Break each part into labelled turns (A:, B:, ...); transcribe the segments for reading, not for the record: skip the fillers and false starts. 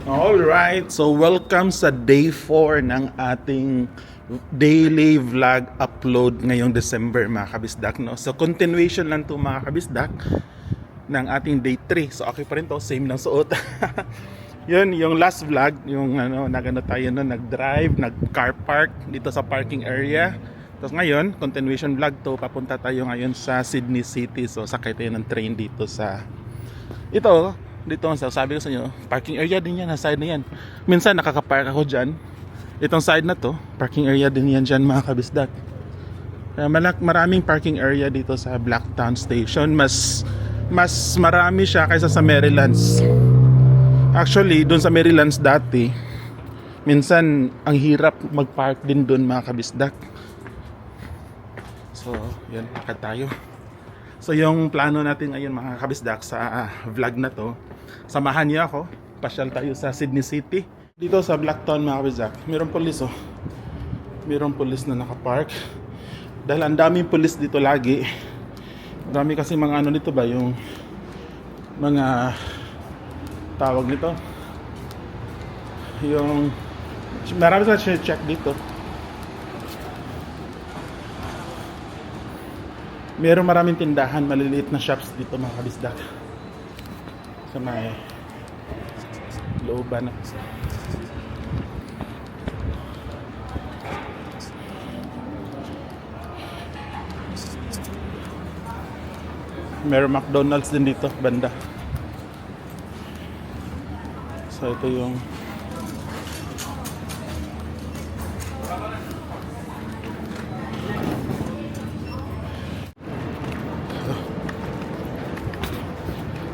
A: Alright, so welcome sa day 4 ng ating daily vlog upload ngayong December mga kabisdak, no? So continuation lang to mga kabisdak ng ating day 3. So okay pa rin to, same lang suot. Yun, yung last vlog, yung nagano tayo no, nag-drive, nag-car park dito sa parking area. Tapos ngayon, continuation vlog to, papunta tayo ngayon sa Sydney City. So sakay tayo ng train dito sa dito, sabi ko sa inyo, parking area din yan, side na yan. Minsan nakaka-park ako dyan. Itong side na to, parking area din yan dyan mga kabisdak. Maraming parking area dito sa Blacktown Station. Mas marami siya kaysa sa Marylands. Actually, doon sa Marylands dati, minsan ang hirap mag-park din doon mga kabisdak. So, yan, lakad tayo. So yung plano natin ngayon mga kabisdak sa vlog na to, samahan niyo ako, pasyal tayo sa Sydney City. Dito sa Blacktown mga kabisdak, mayroong pulis mayroong pulis na nakapark. Dahil ang daming pulis dito lagi. Marami kasi mga nito ba, yung mga tawag nito, yung marami sa check dito. Meron maraming tindahan, maliliit na shops dito mga kabisdak. Sa may looban. Meron McDonald's din dito, banda. So ito yung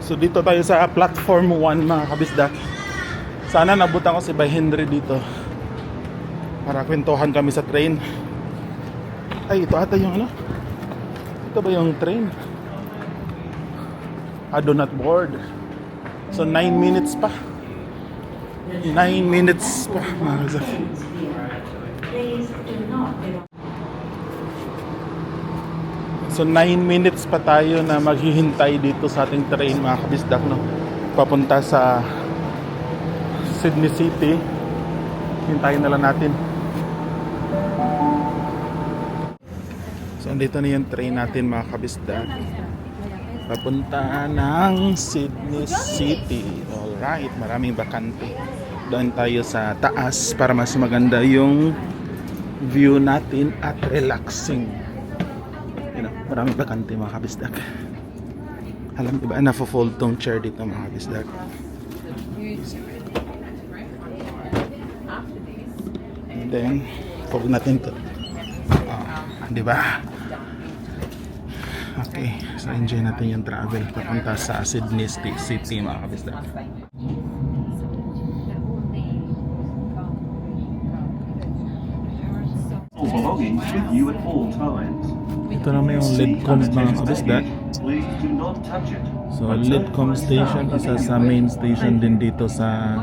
A: So dito tayo sa platform 1 mga kabisdak. Sana nabutan ko si Bay Henry dito para kwentuhan kami sa train. Ay, ito ata yung ito ba yung train? Do not board. So 9 minutes pa. 9 minutes pa mga kabisdak. So 9 minutes pa tayo na maghihintay dito sa ating train mga kabisdak, no? Papunta sa Sydney City. Hintayin na lang natin. So andito na yung train natin mga kabisdak. Papunta ng Sydney City. Alright, maraming bakante. Doon tayo sa taas para mas maganda yung view natin at relaxing. Maraming bakante mga kabisdak. Alam diba, nafo-fold tong chair dito mga kabisdak. And then, fold natin to. Diba? Okay, so enjoy natin yung travel papunta sa Sydney City mga kabisdak.
B: Belongings with you at all times.
A: Ito naman yung Lidcom mga kabisdak. So Lidcom station, isa sa main station din dito sa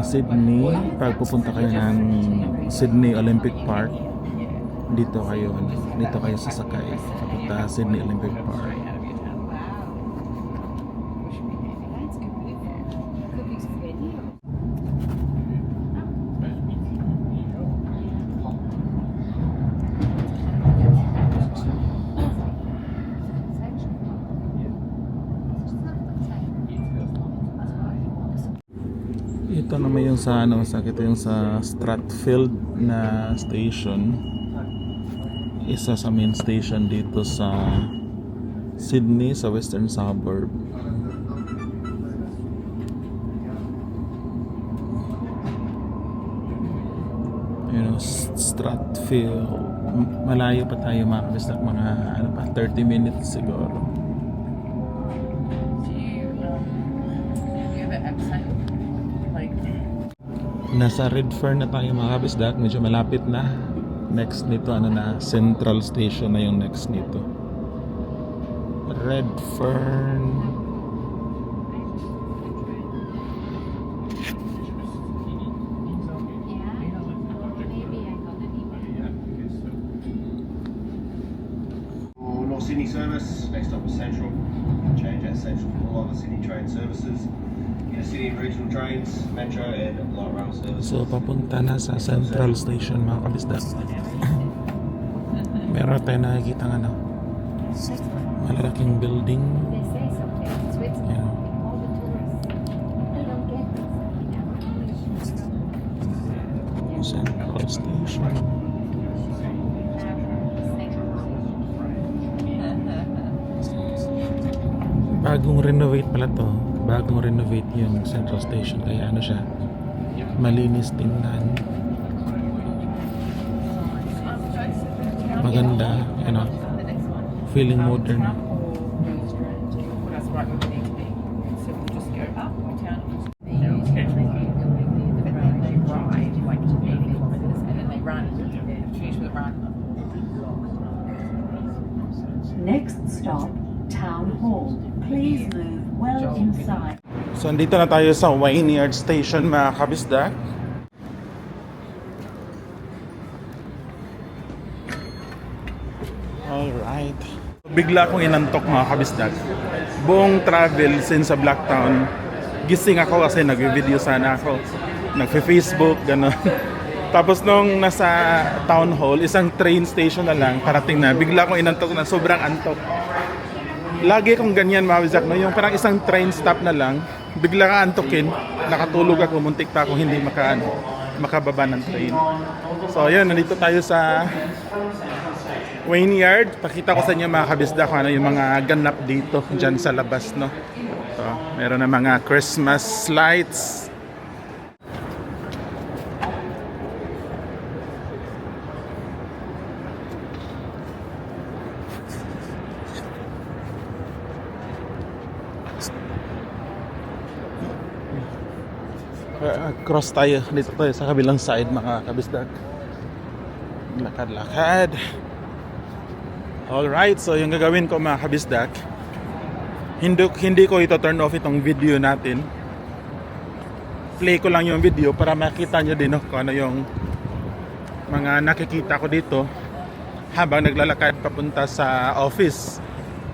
A: Sydney. Pag pupunta kayo ng Sydney Olympic Park, dito kayo sasakay papunta Sydney Olympic Park. Ito naman yung sa yung sa Strathfield na station. Isa sa main station dito sa Sydney sa western suburb. Strathfield. Malayo pa tayo mga kabisdak, mga 30 minutes siguro. Nasa Redfern na tayo mga kabisdak, medyo malapit na. Next nito Central Station na yung next nito. Redfern.
B: North Sydney service, next stop is Central. Change at Central for all other Sydney train services. the city and regional trains, metro, and light rail service.
A: So papunta na sa Central Station mga kabisdak. Meron tayo nakikita ng ano, malalaking building.
C: They say something. Switzerland,
A: Yeah.
C: all the tourists, they don't get this.
A: Central Station. Bagong renovate pala to. Bagong renovate yung Central Station. Kaya ano siya, malinis tingnan. Maganda, you know, feeling modern.
D: Next stop, Town Hall. Please move well inside.
A: So, andito na tayo sa Wynyard Station mga kabisdak. Alright. Bigla akong inantok mga kabisdak. Buong travel since sa Blacktown, gising ako kasi nag-video sana ako. Nag-Facebook, gano'n. Tapos nung nasa Town Hall, isang train station na lang, parating na, bigla akong inantok na sobrang antok. Lagi kong ganyan mga kabisdak, no? Yung parang isang train stop na lang, bigla ka antokin, nakatulog ako, muntik pa ako hindi makababa ng train. So yun, nandito tayo sa Wynyard. Pakita ko sa inyo mga kabisdak kung ano yung mga ganap dito dyan sa labas, no? So, meron na mga Christmas lights. Cross tayo dito tayo sa kabilang side mga kabisdak. Lakad-lakad. Alright, so yung gagawin ko mga kabisdak, hindi ko ito turn off itong video natin. Play ko lang yung video para makita nyo din, no, kung ano yung mga nakikita ko dito habang naglalakad papunta sa office.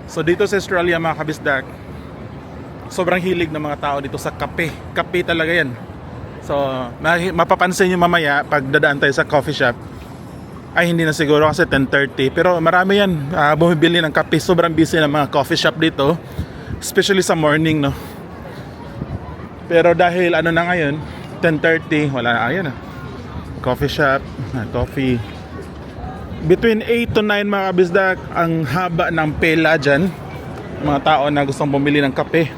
A: So dito sa Australia mga kabisdak, sobrang hilig ng mga tao dito sa kape. Kape talaga yan. So mapapansin nyo mamaya pag dadaan tayo sa coffee shop, ay hindi na siguro kasi 10:30, pero marami yan bumibili ng kape. Sobrang busy ng mga coffee shop dito, especially sa morning, no. Pero dahil ano na ngayon 10:30, wala na, ayun na, coffee shop, coffee between 8 to 9 mga kabisdak. Ang haba ng pela dyan, mga tao na gustong bumili ng kape.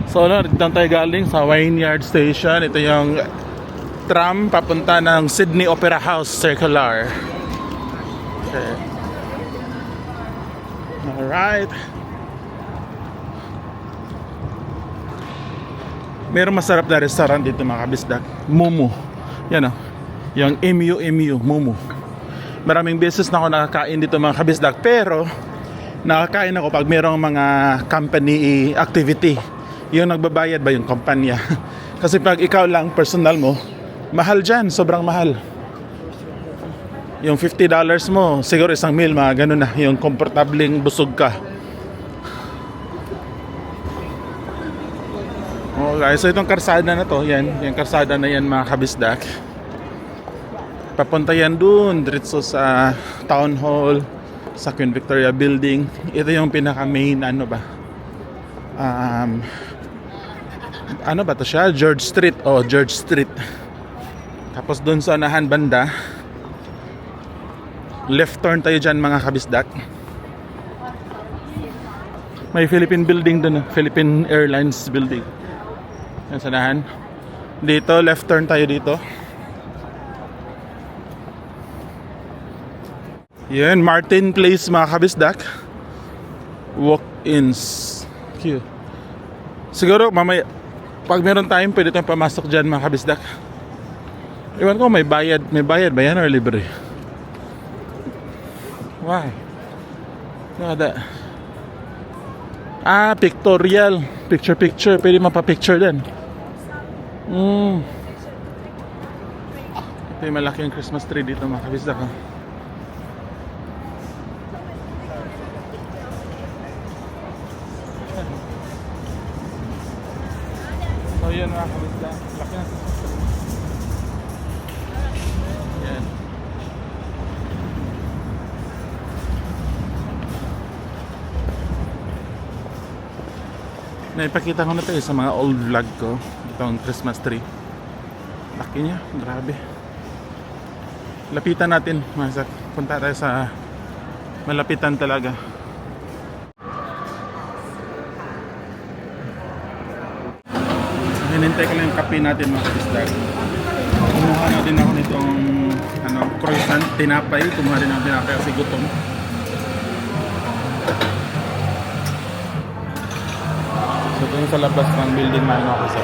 A: So dito tayo galing sa Wynyard Station. Ito yung tram papunta ng Sydney Opera House Circular. Okay. Alright. Merong masarap na restaurant dito mga kabisdak. Momo. Yan o. Yung MU Momo. Maraming beses na ako nakakain dito mga kabisdak. Pero nakakain ako pag merong mga company activity. Yung nagbabayad ba yung kumpanya. Kasi pag ikaw lang personal mo, mahal dyan, sobrang mahal. Yung $50 mo, siguro isang meal, mga ganun na. Yung komportabling busog ka. Okay, so itong karsada na to, yan. Yung karsada na yan mga kabisdak. Papunta yan dun, diretso sa Town Hall, sa Queen Victoria Building. Ito yung pinaka main, ano ba? Ano ba to siya? George Street. Oh, George Street. Tapos doon sa unahan banda, left turn tayo dyan mga kabisdak. May Philippine building doon, Philippine Airlines building. Yan sa unahan. Dito, left turn tayo dito. Yan, Martin Place mga kabisdak. Walk-ins. Cute. Siguro mamaya pag meron time, pwede tayong pamasok dyan mga kabisdak. Iwan ko, may bayad ba yan or libre? Why? Nada. Pictorial. Picture. Pwede mapapicture din. Ito yung malaking Christmas tree dito mga kabisdak. So yun mga kabisdak, laki na. Yan. Naipakita ko na ito sa mga old vlog ko. Itong Christmas tree. Laki niya, grabe. Lapitan natin, mga sak. Punta tayo sa malapitan talaga. Hinintay ko lang yung kape natin mga kabisdak. Kumuha na din ako nitong croissant, tinapay. Kumuha din ako tinapay kasi gutom. So ito yung sa labas ng building na ako sa.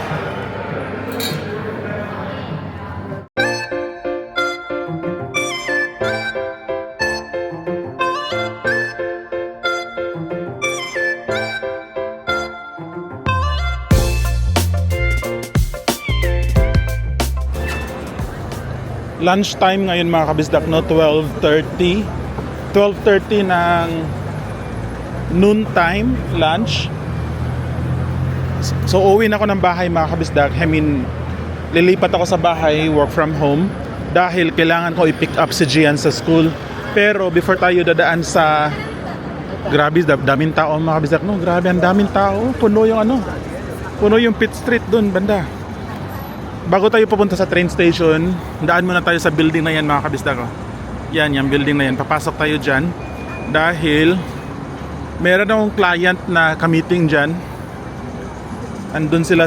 A: Lunch time ngayon mga kabisdak, no? 12:30 ng noon time lunch. So uwi na ako ng bahay mga kabisdak. I mean, lilipat ako sa bahay, work from home, dahil kailangan ko i-pick up si Gian sa school. Pero before tayo dadaan sa, grabe, daming tao mga kabisdak, no? Grabe, ang daming tao. Puno yung Pitt Street dun banda. Bago tayo pupunta sa train station, daan muna tayo sa building na yan mga kabisdak ko. Yan, yung building na yan. Papasok tayo dyan dahil meron akong client na ka-meeting dyan. Andun sila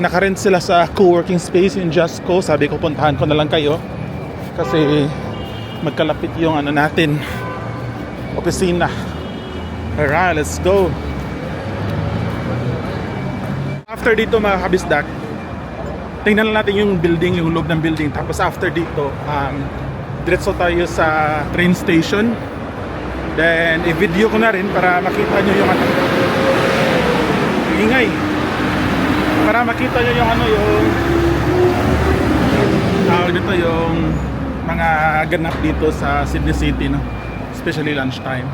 A: nakarent sila sa co-working space in Justco. Sabi ko puntahan ko na lang kayo kasi magkalapit yung natin, opisina. Alright, let's go. After dito mga kabisdak, tingnan natin yung building, yung loob ng building. Tapos after dito, diretso tayo sa train station. Then i-video ko na rin para makita nyo yung ingay. Para makita nyo yung dito yung mga ganap dito sa Sydney City, no? Especially lunchtime.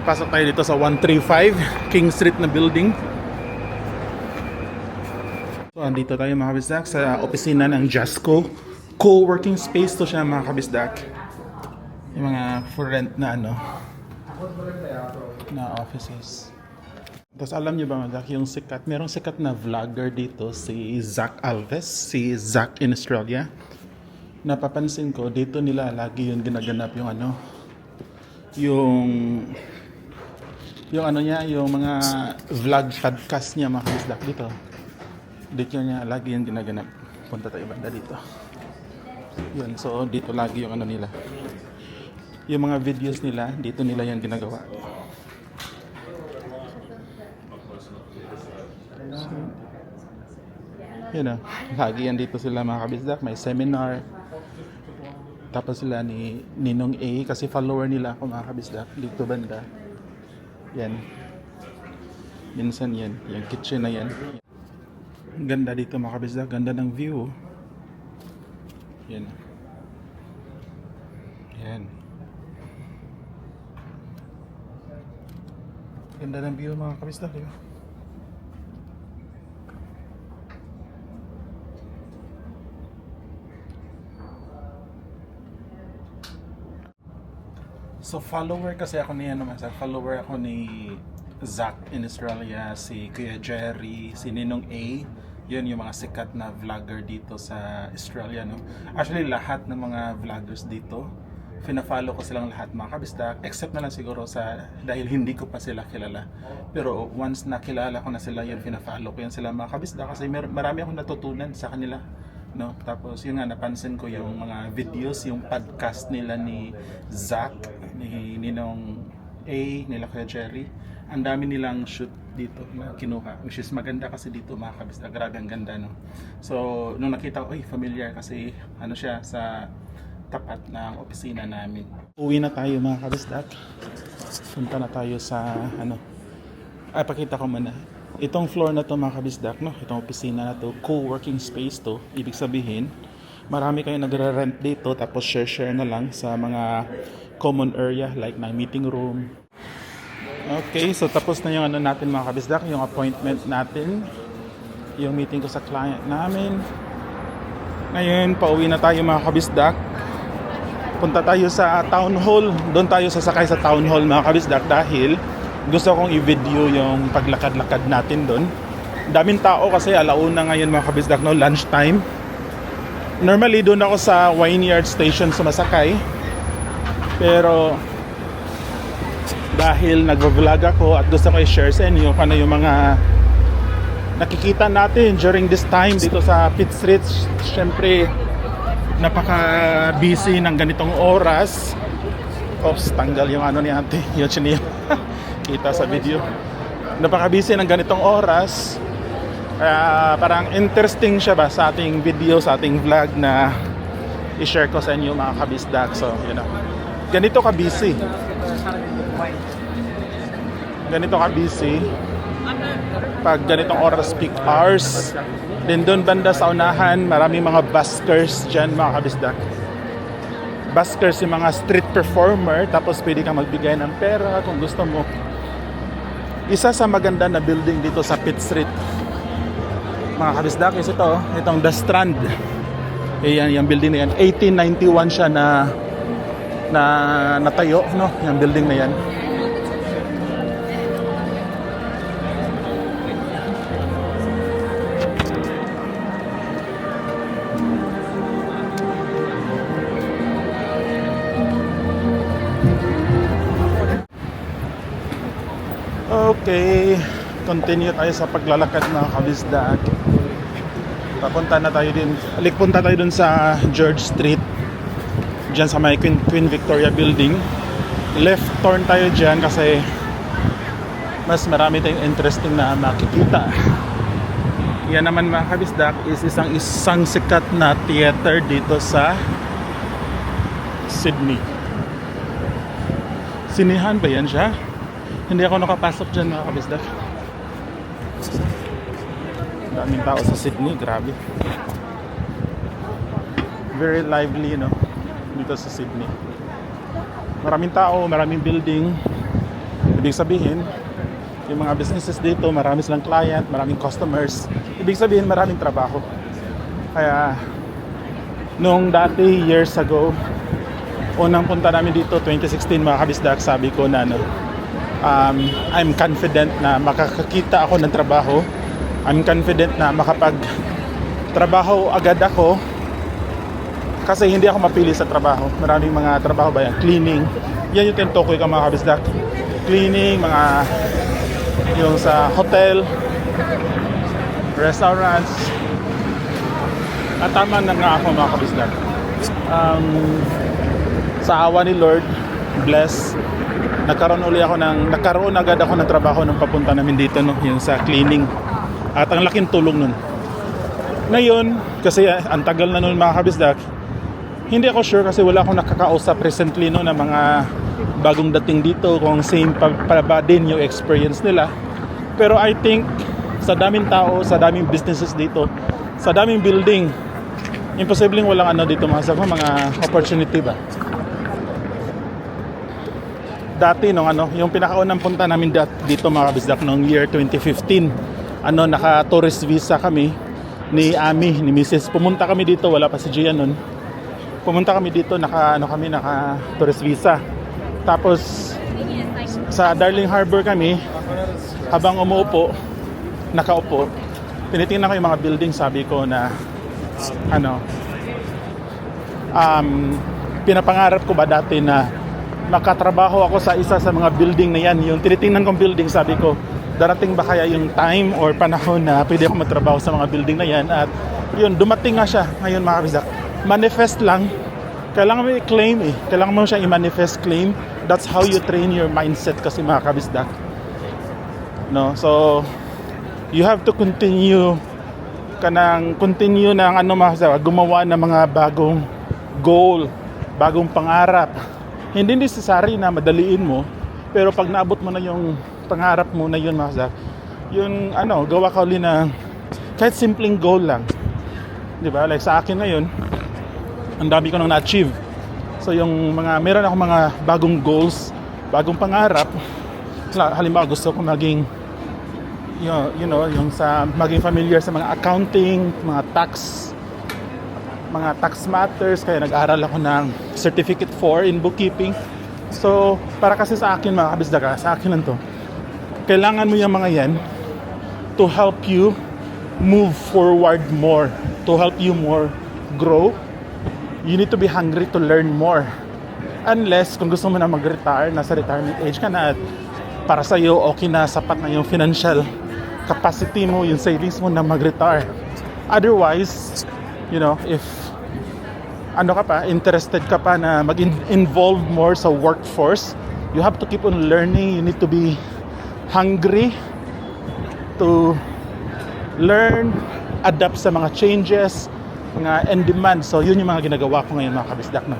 A: Pasok tayo dito sa 135 King Street na building. So andito tayo mga kabisdak sa opisina ng Justco. Co-working space to siya mga kabisdak. Yung mga for rent na na offices. Tapos alam niyo ba mga yung merong sikat na vlogger dito, si Zach Alves, si Zach in Australia. Napapansin ko dito nila lagi yung ginaganap yung yung mga vlog podcast niya mga kabisdak dito. Dito niya lagi yung ginaganap. Punta tayo banda dito. Yun, so dito lagi yung nila. Yung mga videos nila, dito nila yan ginagawa. So, yun lagi yan dito sila mga kabisdak. May seminar. Tapos sila ni Ninong A, kasi follower nila ako mga kabisdak. Dito banda. Yan. Minsan yan. Yung kitchen na yan. Ganda dito mga kabisdak. Ganda ng view. Yan. Yan. Ganda ng view mga kabisdak, di ba? So follower kasi ako follower ako ni Zach in Australia, si Kuya Jerry, si Ninong A. Yun yung mga sikat na vlogger dito sa Australia, no? Actually lahat ng mga vloggers dito, fina-follow ko silang lahat mga kabisdak, except na lang siguro dahil hindi ko pa sila kilala. Pero once nakilala ko na sila, yun fina-follow ko yan sila mga kabisdak kasi marami akong natutunan sa kanila, no? Tapos yun nga, napansin ko yung mga videos, yung podcast nila ni Zach, ni Ninong A, nila Kuya Jerry. Ang dami nilang shoot dito na kinuha, which is maganda kasi dito mga kabisdak. Grabe ang ganda, no? So nung nakita ko, familiar kasi siya sa tapat ng opisina namin. Uwi na tayo mga kabisdak. Punta na tayo sa pakita ko muna. Itong floor na to mga kabisdak, no? Itong opisina na to, co-working space to. Ibig sabihin, marami kayong nagre-rent dito, tapos share na lang sa mga common area like na meeting room. Okay, so tapos na yung natin mga kabisdak, yung appointment natin yung meeting ko sa client namin. Ngayon, pauwi na tayo mga kabisdak. Punta tayo sa town hall. Doon tayo sasakay sa town hall mga kabisdak dahil gusto kong i-video yung paglakad-lakad natin doon. Daming tao kasi alauna ngayon mga kabisdak, no? Lunchtime. Normally doon ako sa Wynyard Station sumasakay. Pero dahil nagvo-vlog ako at gusto ko i-share sa inyo kung ano yung mga nakikita natin during this time dito sa Pitt Street. Siyempre napaka-busy ng ganitong oras. Oops, tanggal yung ano ni ate, yung chinil. Kita sa video. Napaka-busy ng ganitong oras. Parang interesting siya ba sa ating video, sa ating vlog na i-share ko sa inyo mga kabisdak. So, you know, ganito ka-busy. Ganito ka-busy pag ganitong oras, peak hours. Then doon banda sa unahan, maraming mga buskers dyan mga kabisdak. Buskers yung mga street performer, tapos pwede kang magbigay ng pera kung gusto mo. Isa sa maganda na building dito sa Pitt Street mga kabisdak is itong The Strand. Ayan, yung building na yan 1891 siya na natayo, no? Yung building na yan. Okay, continue tayo sa paglalakad mga kabisdak. Punta tayo dun sa George Street, dyan sa may Queen Victoria Building. Left turn tayo dyan kasi mas marami tayong interesting na makikita. Yan naman mga kabisdak is isang sikat na theater dito sa Sydney. Sinihan ba yan siya? Hindi ako nakapasok dyan mga kabisdak. Daming tao sa Sydney, grabe. Very lively, no? Dito sa Sydney. Maraming tao, maraming building. Ibig sabihin, yung mga businesses dito, marami silang client, maraming customers. Ibig sabihin, maraming trabaho. Kaya, nung dati, years ago, unang punta namin dito, 2016 mga kabisdak, sabi ko na, no, I'm confident na makakakita ako ng trabaho. I'm confident na makapag-trabaho agad ako kasi hindi ako mapili sa trabaho. Maraming mga trabaho ba yan? Cleaning. Yan yung tinutukoy ko mga kabisdak. Cleaning, mga yung sa hotel, restaurants. At tama na nga ako mga kabisdak. Sa awa ni Lord, bless, nagkaroon agad ako ng trabaho nung papunta namin dito, no, yung sa cleaning. At ang laking tulong nun. Ngayon, kasi ang tagal na nun mga kabisdak, hindi ako sure kasi wala akong nakakausap recently, no, na mga bagong dating dito kung same pa ba din yung experience nila. Pero I think sa daming tao, sa daming businesses dito, sa daming building, imposibleng walang dito mga opportunity ba. Dati yung pinakaunang punta namin dito mga kabisdak noong year 2015, naka-tourist visa kami ni Ami, ni Mrs. Pumunta kami dito, wala pa si Gian nun. Pumunta kami dito, naka-tourist visa. Tapos sa Darling Harbour kami, habang nakaupo, tinitingnan ko yung mga building, sabi ko na pinapangarap ko ba dati na makatrabaho ako sa isa sa mga building na yan. Yung tinitingnan kong building, sabi ko, darating ba kaya yung time or panahon na pwede ako magtrabaho sa mga building na yan? At yun, dumating nga siya ngayon mga kabisdak. Manifest lang. Kailangan mo i-claim Kailangan mo siya i-manifest, claim. That's how you train your mindset kasi mga kabisdak. No? So, you have to continue gumawa ng mga bagong goal, bagong pangarap. Hindi necessary na madaliin mo, pero pag naabot mo na yung pangarap mo na yun mga kabisdak, yung gawa ka ulit na kahit simpleng goal lang. Diba? Like sa akin ngayon, ang dami ko nang na-achieve. So meron ako mga bagong goals, bagong pangarap. Halimbawa gusto ko maging you know, yung sa maging familiar sa mga accounting, mga tax matters, kaya nag-aral ako ng Certificate 4 in Bookkeeping. So, para kasi sa akin mga kabisdaga, sa akin lang to, kailangan mo yung mga yan to help you move forward more, to help you more grow. You need to be hungry to learn more. Unless, kung gusto mo na mag-retire, nasa retirement age ka na at para sa'yo, okay na, sapat na yung financial capacity mo, yung savings mo na mag-retire. Otherwise, you know, if interested ka pa na mag-involve more sa workforce, you have to keep on learning. You need to be hungry to learn, adapt sa mga changes, mga in demand. So, yun yung mga ginagawa ko ngayon mga kabisdak na.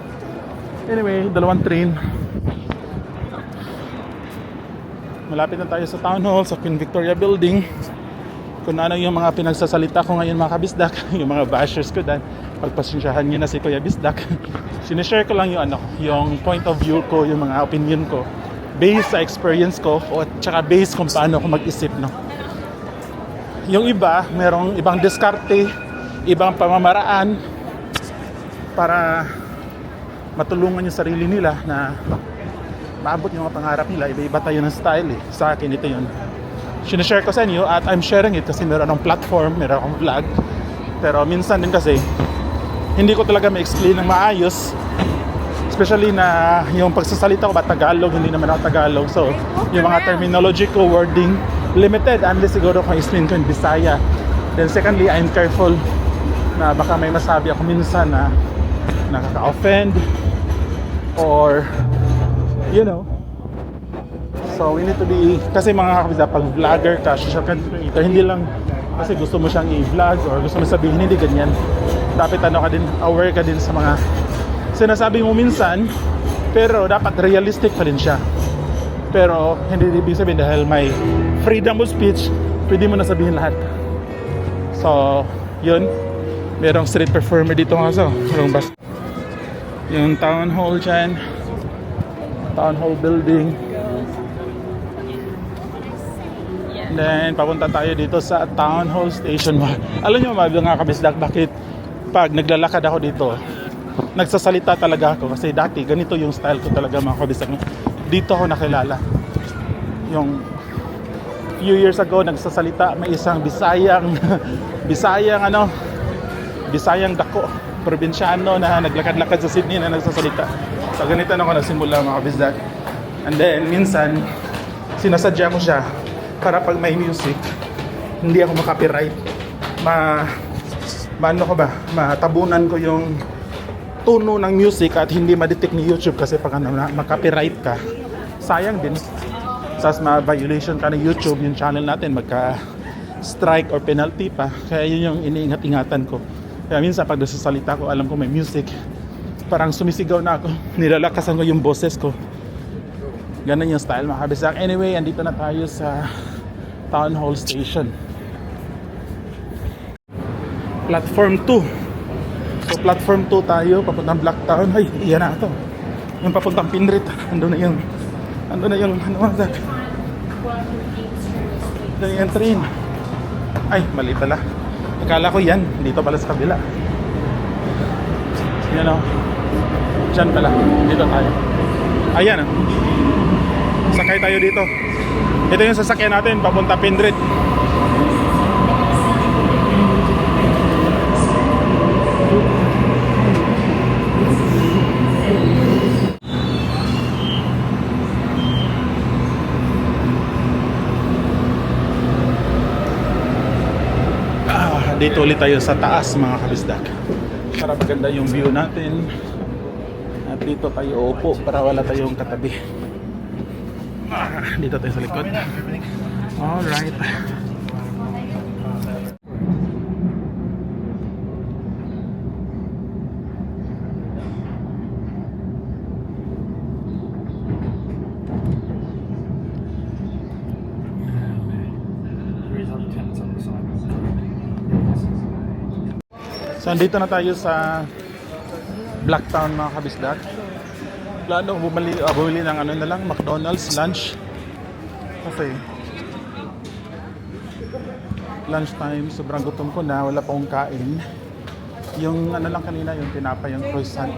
A: Anyway, dalawang train. Malapit na tayo sa Town Hall, sa Queen Victoria Building. Kung ano yung mga pinagsasalita ko ngayon mga kabisdak, yung mga bashers ko dan, pagpasensyahan nyo na si Kuya Bisdak. Sinishare ko lang yung yung point of view ko, yung mga opinion ko, based sa experience ko, o at saka based kung paano ko mag-isip, no. Yung iba, merong ibang diskarte, ibang pamamaraan para matulungan yung sarili nila na maabot yung mga pangarap nila. Iba-iba tayo ng style eh. Sa akin ito yun, sinashare ko sa inyo at I'm sharing it kasi meron akong platform, meron akong vlog. Pero minsan din kasi hindi ko talaga ma-explain ng maayos, especially na yung pagsasalita ko ba Tagalog, hindi naman ako Tagalog. So yung mga terminology ko, wording, limited unless siguro kung explain ko in Bisaya. Then secondly, I'm careful na baka may masabi ako minsan na nakaka-offend or you know. So we need to be, kasi mga kabisa, pag vlogger ka, social content creator, hindi lang kasi gusto mo siyang i-vlog or gusto mo sabihin, hindi ganyan. Dapat aware ka din sa mga sinasabi mo minsan, pero dapat realistic pa din siya. Pero hindi ibig sabihin dahil may freedom of speech, pwede mo na sabihin lahat. So, yun. Merong street performer dito nga so. Yung town hall dyan. Town hall building. Then, papunta tayo dito sa Town Hall Station. Alam nyo mga kabisdak, bakit pag naglalakad ako dito, nagsasalita talaga ako. Kasi dati, ganito yung style ko talaga mga kabisdak. Dito ako nakilala. Yung few years ago, nagsasalita, may isang Bisayang dako, probinsyano na naglakad-lakad sa Sydney na nagsasalita. So, ganito na ako nagsimula mga kabisdak. And then, minsan, sinasadya ko siya para pag may music, hindi ako makapiright. Matabunan ko yung tono ng music at hindi ma-detect ni YouTube kasi pag makapiright ka, sayang din. Sas ma-violation ka ng YouTube, yung channel natin, magka-strike or penalty pa. Kaya yun yung iniingat-ingatan ko. Kaya minsan pag nasasalita ko, alam ko may music, parang sumisigaw na ako, nilalakasan ko yung boses ko. Ganun yung style mga kabisdak. Anyway, andito na tayo sa Town Hall Station. Platform 2. So platform 2 tayo, papuntang Blacktown. Ay, iyan na ito. Yung papuntang Pinrit. Ando na yung Ando na yung train. Ay, mali pala. Akala ko yan, dito pala sa kabila. Yan o. Diyan pala, dito tayo. Ayan o. Sakay tayo dito. Ito yung sasakyan natin papunta Pindrit. Dito ulit tayo sa taas mga kabisdak para maganda yung view natin. At dito tayo upo para wala tayong katabi. Dito tayo sa likod. Alright. So, andito na tayo sa Blacktown mga kabisdak. Plano bumili ng ano na lang, McDonald's lunch. Kasi Lunchtime, sobrang gutom ko na, wala pa akong kain. Yung ano lang kanina, yung tinapay, yung croissant.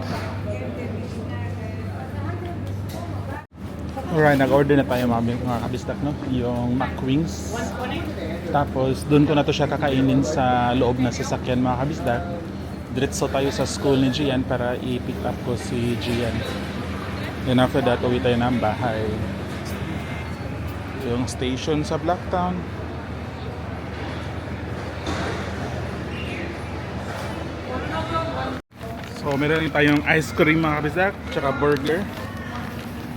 A: Alright, nag-order na tayo mga kabistak, no? Yung McWings. Tapos, doon ko na to siya kakainin sa loob na sasakyan mga kabistak. Diretso tayo sa school ni Gian para i-pick up ko si Gian. Then after that, uwi tayo ng bahay. Yung station sa Blacktown. So, meron rin tayong ice cream mga kabisdak, tsaka burger.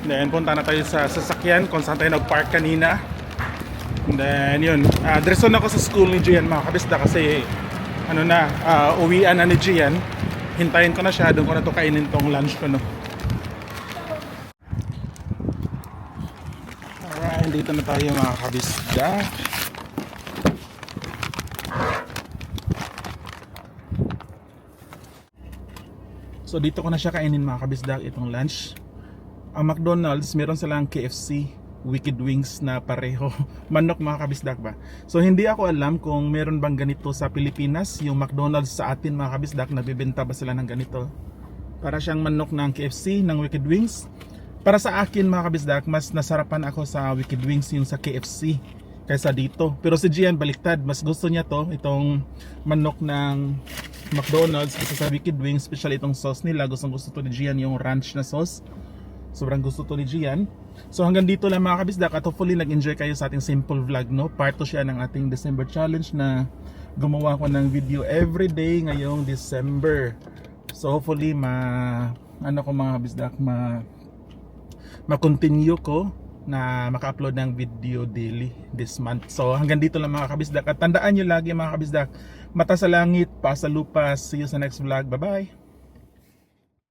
A: Then, punta na tayo sa sasakyan kung saan tayo nag-park kanina. And then, yun. Diretso na ako sa school ni Gian mga kabisdak kasi uwian na ni Gian. Hintayin ko na siya, doon ko na to kainin tong lunch ko, no. Alright, dito na tayo mga kabisdak. So dito ko na siya kainin mga kabisdak itong lunch. Ang McDonald's meron silang KFC Wicked Wings na pareho manok mga kabisdak ba. So hindi ako alam kung meron bang ganito sa Pilipinas. Yung McDonald's sa atin mga kabisdak, nabibenta ba sila ng ganito? Para siyang manok ng KFC, ng Wicked Wings. Para sa akin mga kabisdak, mas nasarapan ako sa Wicked Wings yung sa KFC kaysa dito. Pero si Gian baliktad, mas gusto niya to, itong manok ng McDonald's kasi sa Wicked Wings, especially itong sauce nila. Gusto to ni Gian, yung ranch na sauce. Sobrang gusto to ni Gian. So hanggang dito lang mga kabisdak, at hopefully nag-enjoy kayo sa ating simple vlog, no? Part 2 siya ng ating December challenge na gumawa ko ng video everyday ngayong December. So hopefully mga kabisdak, ma-continue ko na maka-upload ng video daily this month. So hanggang dito lang mga kabisdak, at tandaan nyo lagi mga kabisdak, mata sa langit, paa sa lupa. See you sa next vlog. Bye bye.